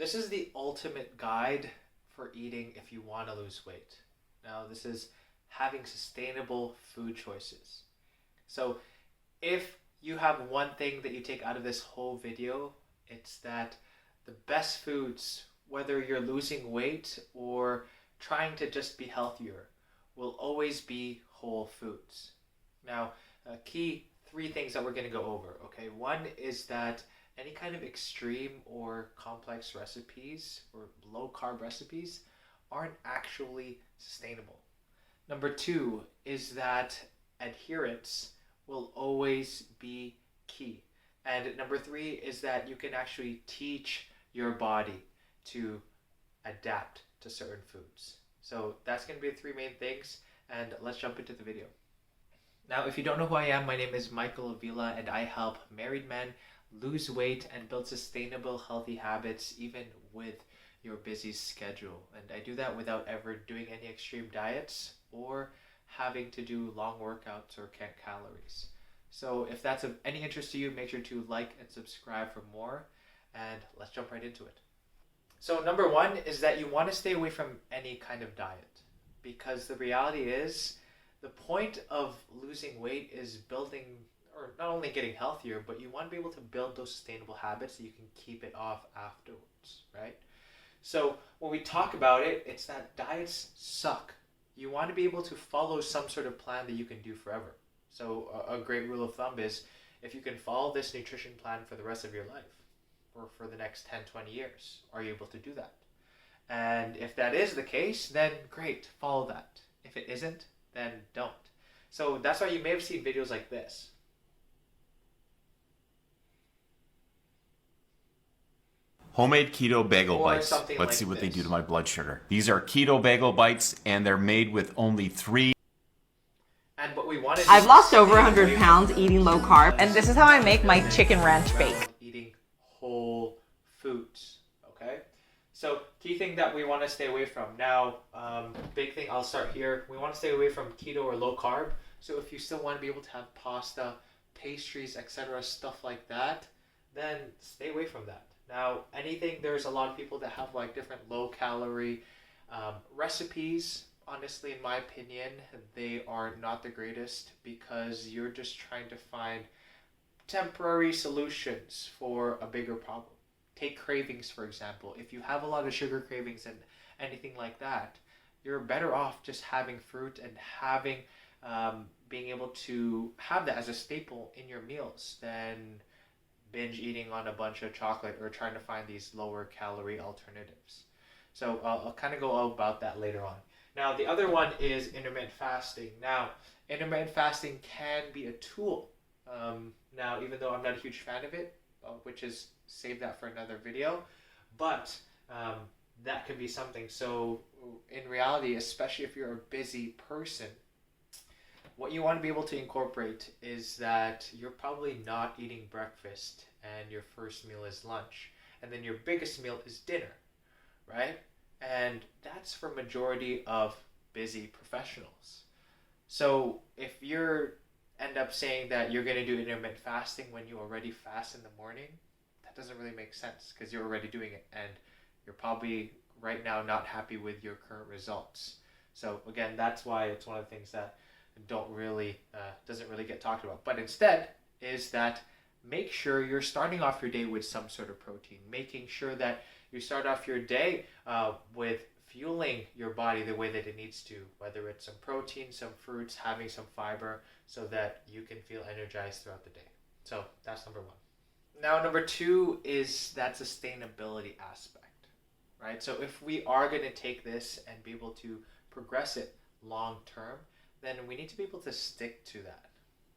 This is the ultimate guide for eating if you want to lose weight. Now, this is having sustainable food choices. So, if you have one thing that you take out of this whole video, it's that the best foods, whether you're losing weight or trying to just be healthier, will always be whole foods. Now, key three things that we're going to go over. Okay, one is that any kind of extreme or complex recipes or low carb recipes aren't actually sustainable. Number two is that adherence will always be key. And number three is that you can actually teach your body to adapt to certain foods. So that's going to be the three main things, and let's jump into the video. Now, if you don't know who I am, my name is Michael Avila, and I help married men lose weight and build sustainable, healthy habits, even with your busy schedule. And I do that without ever doing any extreme diets or having to do long workouts or count calories. So if that's of any interest to you, make sure to like and subscribe for more, and let's jump right into it. So number one is that you want to stay away from any kind of diet, because the reality is the point of losing weight is building, or not only getting healthier, but you want to be able to build those sustainable habits so you can keep it off afterwards, right? So when we talk about it, it's that diets suck. You want to be able to follow some sort of plan that you can do forever. So a great rule of thumb is if you can follow this nutrition plan for the rest of your life or for the next 10, 20 years, are you able to do that? And if that is the case, then great, follow that. If it isn't, then don't. So that's why you may have seen videos like this. Homemade keto bagel Or bites. something Let's like see what they this. do to my blood sugar. These are keto bagel bites, and they're made with only 3. And what we want to do I've is lost stay over away 100 from pounds those eating low carb, because and this is how I make my they're chicken ranch around bake. Eating whole foods, okay? So key thing that we want to stay away from. Now, big thing, I'll start here. We want to stay away from keto or low carb. So if you still want to be able to have pasta, pastries, etc., stuff like that, then stay away from that. Now, anything, there's a lot of people that have like different low calorie recipes. Honestly, in my opinion, they are not the greatest because you're just trying to find temporary solutions for a bigger problem. Take cravings, for example. If you have a lot of sugar cravings and anything like that, you're better off just having fruit and having being able to have that as a staple in your meals than binge eating on a bunch of chocolate or trying to find these lower calorie alternatives. So I'll kind of go all about that later on. Now, the other one is intermittent fasting. Now, intermittent fasting can be a tool. Now, even though I'm not a huge fan of it, which is save that for another video, but that could be something. So in reality, especially if you're a busy person, what you want to be able to incorporate is that you're probably not eating breakfast and your first meal is lunch, and then your biggest meal is dinner, right? And that's for majority of busy professionals. So if you're end up saying that you're going to do intermittent fasting when you already fast in the morning, that doesn't really make sense because you're already doing it and you're probably right now not happy with your current results. So again, that's why it's one of the things that doesn't really get talked about. But instead is that make sure you're starting off your day with some sort of protein, making sure that you start off your day with fueling your body the way that it needs to, whether it's some protein, some fruits, having some fiber, so that you can feel energized throughout the day. So that's number one. Now, number two is that sustainability aspect, right? So if we are going to take this and be able to progress it long term, then we need to be able to stick to that,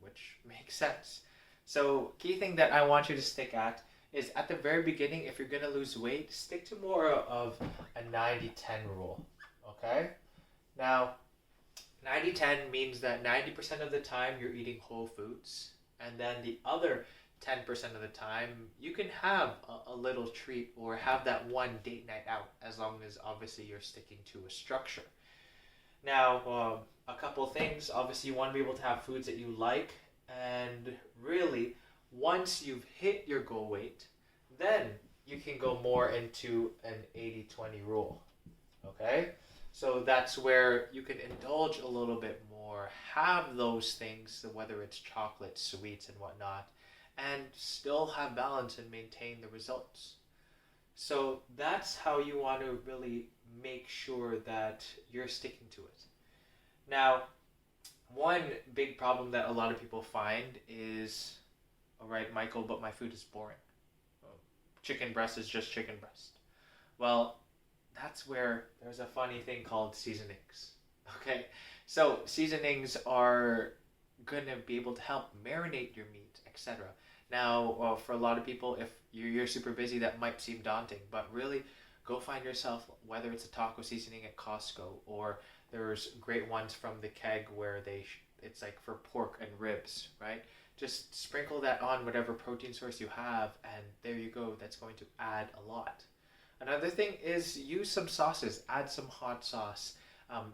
which makes sense. So key thing that I want you to stick at is at the very beginning, if you're going to lose weight, stick to more of a 90-10 rule, okay? Now, 90-10 means that 90% of the time you're eating whole foods, and then the other 10% of the time you can have a little treat or have that one date night out, as long as obviously you're sticking to a structure. Now, a couple things. Obviously, you want to be able to have foods that you like, and really, once you've hit your goal weight, then you can go more into an 80-20 rule. Okay? So that's where you can indulge a little bit more, have those things, whether it's chocolate, sweets, and whatnot, and still have balance and maintain the results. So that's how you want to really make sure that you're sticking to it. Now, one big problem that a lot of people find is, all right, Michael, but my food is boring. Chicken breast is just chicken breast. Well, that's where there's a funny thing called seasonings. Okay, so seasonings are gonna be able to help marinate your meat, etc. Now, for a lot of people, if you're super busy, that might seem daunting, but really, go find yourself whether it's a taco seasoning at Costco or there's great ones from the keg where it's like for pork and ribs, right? Just sprinkle that on whatever protein source you have, and there you go. That's going to add a lot. Another thing is use some sauces. Add some hot sauce.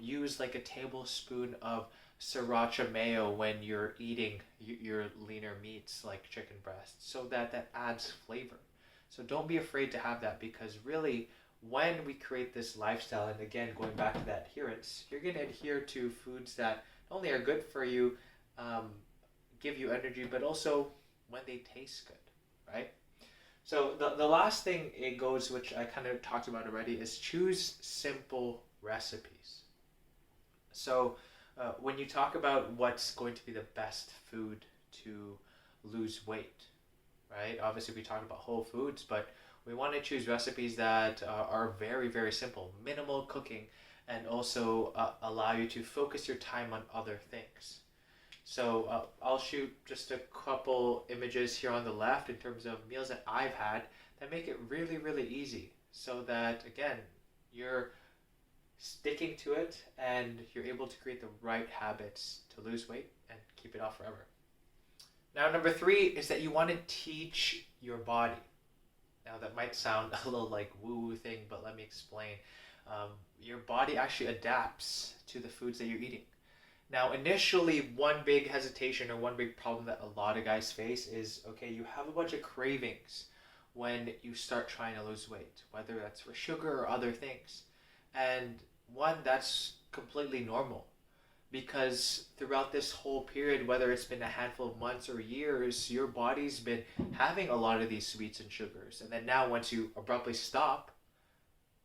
Use like a tablespoon of sriracha mayo when you're eating your leaner meats like chicken breast, so that that adds flavor. So don't be afraid to have that, because really, when we create this lifestyle, and again, going back to that adherence, you're going to adhere to foods that not only are good for you, give you energy, but also when they taste good, right? So the last thing it goes, which I kind of talked about already, is choose simple recipes. So when you talk about what's going to be the best food to lose weight, right? Obviously, we talk about whole foods, but we want to choose recipes that are very, very simple, minimal cooking, and also allow you to focus your time on other things. So I'll shoot just a couple images here on the left in terms of meals that I've had that make it really, really easy, so that, again, you're sticking to it and you're able to create the right habits to lose weight and keep it off forever. Now, number 3 is that you want to teach your body. Now, that might sound a little like woo-woo thing, but let me explain. Your body actually adapts to the foods that you're eating. Now, initially, one big hesitation or one big problem that a lot of guys face is, okay, you have a bunch of cravings when you start trying to lose weight, whether that's for sugar or other things. And one, that's completely normal, because throughout this whole period, whether it's been a handful of months or years, your body's been having a lot of these sweets and sugars. And then now, once you abruptly stop,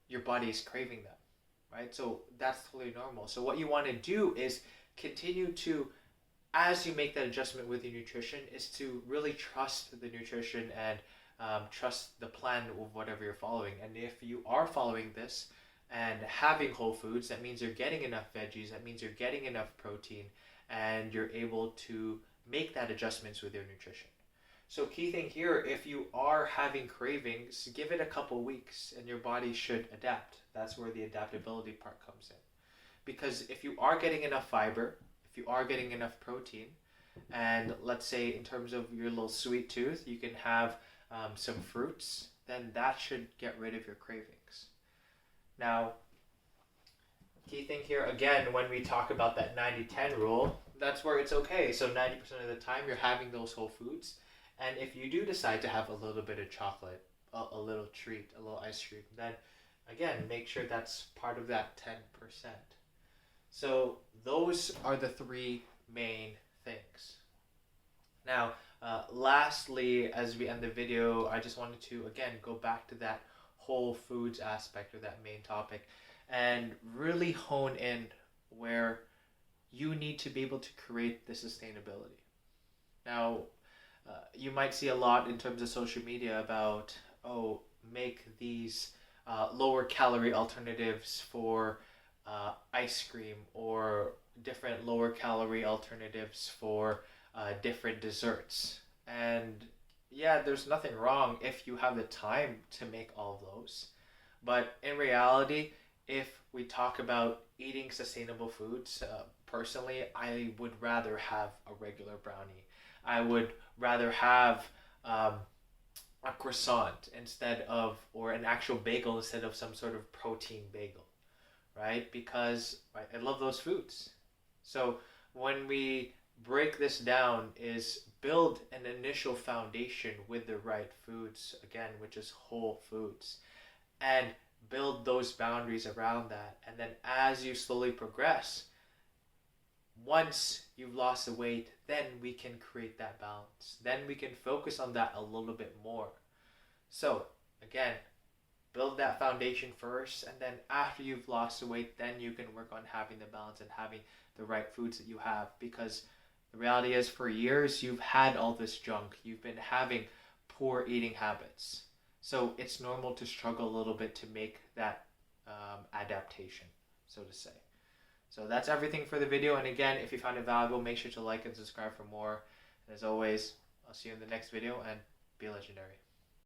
your body is craving them, right? So that's totally normal. So what you want to do is continue to, as you make that adjustment with your nutrition, is to really trust the nutrition and trust the plan of whatever you're following. And if you are following this and having whole foods, that means you're getting enough veggies, that means you're getting enough protein, and you're able to make that adjustments with your nutrition. So key thing here, if you are having cravings, give it a couple weeks and your body should adapt. That's where the adaptability part comes in. Because if you are getting enough fiber, if you are getting enough protein, and let's say in terms of your little sweet tooth, you can have some fruits, then that should get rid of your cravings. Now, key thing here, again, when we talk about that 90-10 rule, that's where it's okay. So 90% of the time you're having those whole foods. And if you do decide to have a little bit of chocolate, a little treat, a little ice cream, then again, make sure that's part of that 10%. So those are the 3 main things. Now, lastly, as we end the video, I just wanted to, again, go back to that whole foods aspect, or that main topic, and really hone in where you need to be able to create the sustainability. Now, you might see a lot in terms of social media about, make these lower calorie alternatives for ice cream, or different lower calorie alternatives for different desserts. And yeah, there's nothing wrong if you have the time to make all of those. But in reality, if we talk about eating sustainable foods, personally, I would rather have a regular brownie. I would rather have a croissant instead of, or an actual bagel instead of some sort of protein bagel, right? Because I love those foods. So when we break this down is build an initial foundation with the right foods, again, which is whole foods, and build those boundaries around that. And then as you slowly progress, once you've lost the weight, then we can create that balance. Then we can focus on that a little bit more. So, again, build that foundation first, and then after you've lost the weight, then you can work on having the balance and having the right foods that you have. Because the reality is, for years, you've had all this junk. You've been having poor eating habits. So it's normal to struggle a little bit to make that adaptation, so to say. So that's everything for the video. And again, if you found it valuable, make sure to like and subscribe for more. And as always, I'll see you in the next video, and be legendary.